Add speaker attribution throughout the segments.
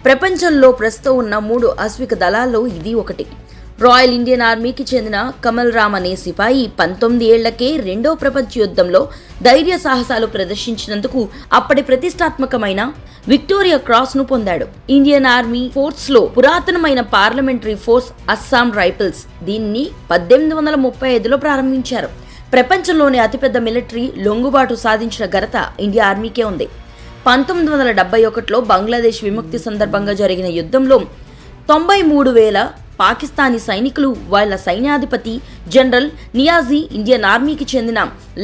Speaker 1: ప్రపంచంలో ప్రస్తుతం ఉన్న 3 అశ్విక దళాల్లో ఇది ఒకటి. రాయల్ ఇండియన్ ఆర్మీకి చెందిన కమల్ రామ్ అనే సిపాయి 19 ఏళ్లకే రెండో ప్రపంచ యుద్ధంలో ధైర్య సాహసాలు ప్రదర్శించినందుకు అప్పటి ప్రతిష్టాత్మకమైన విక్టోరియా క్రాస్ ను పొందాడు. ఇండియన్ ఆర్మీ ఫోర్స్ లో పురాతనమైన పార్లమెంటరీ ఫోర్స్ అస్సాం రైఫిల్స్ దీన్ని 1835లో ప్రారంభించారు. ప్రపంచంలోని అతిపెద్ద మిలిటరీ లొంగుబాటు సాధించిన ఘనత ఇండియా ఆర్మీకే ఉంది. 1971లో బంగ్లాదేశ్ విముక్తి సందర్భంగా జరిగిన యుద్ధంలో 93,000 పాకిస్తానీ సైనికులు వాళ్ళ సైన్యాధిపతి జనరల్ నియాజీ ఇండియన్ ఆర్మీకి చెందిన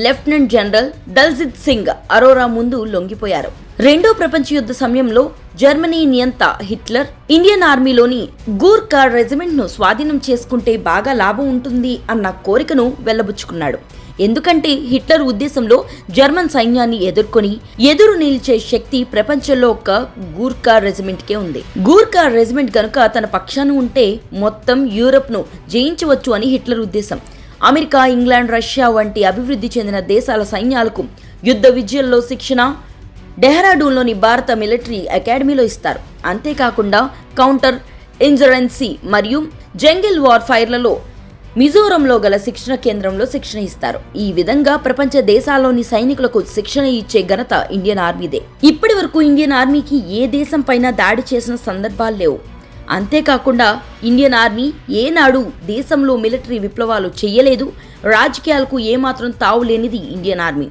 Speaker 1: లెఫ్టినెంట్ జనరల్ దల్జిత్ సింగ్ అరోరా ముందు లొంగిపోయారు. రెండో ప్రపంచ యుద్ధ సమయంలో జర్మనీ నియంత హిట్లర్ ఇండియన్ ఆర్మీలోని గూర్ఖా రెజిమెంట్ ను స్వాధీనం చేసుకుంటే బాగా లాభం ఉంటుంది అన్న కోరికను వెళ్లబుచ్చుకున్నాడు. ఎందుకంటే హిట్లర్ ఉద్దేశంలో జర్మన్ సైన్యాన్ని ఎదురు నిలిచే శక్తి ప్రపంచంలో ఒక్క గూర్ఖా రెజిమెంట్కే ఉంది. గూర్ఖా రెజిమెంట్ గనుక తన పక్షాన ఉంటే మొత్తం యూరప్ ను జయించవచ్చు అని హిట్లర్ ఉద్దేశం. అమెరికా, ఇంగ్లాండ్, రష్యా వంటి అభివృద్ధి చెందిన దేశాల సైన్యాలకు యుద్ధ విద్యల్లో శిక్షణ డెహ్రాడూన్లోని భారత మిలిటరీ అకాడమీలో ఇస్తారు. అంతేకాకుండా కౌంటర్ ఇన్సర్జెన్సీ మరియు జంగిల్ వార్ఫైర్లలో మిజోరంలో గల శిక్షణ కేంద్రంలో శిక్షణ ఇస్తారు. ఈ విధంగా ప్రపంచ దేశాల్లోని సైనికులకు శిక్షణ ఇచ్చే ఘనత ఇండియన్ ఆర్మీదే. ఇప్పటి వరకు ఇండియన్ ఆర్మీకి ఏ దేశం పైన దాడి చేసిన సందర్భాలు లేవు. అంతేకాకుండా ఇండియన్ ఆర్మీ ఏనాడు దేశంలో మిలిటరీ విప్లవాలు చేయలేదు. రాజకీయాలకు ఏమాత్రం తావు లేనిది ఇండియన్ ఆర్మీ.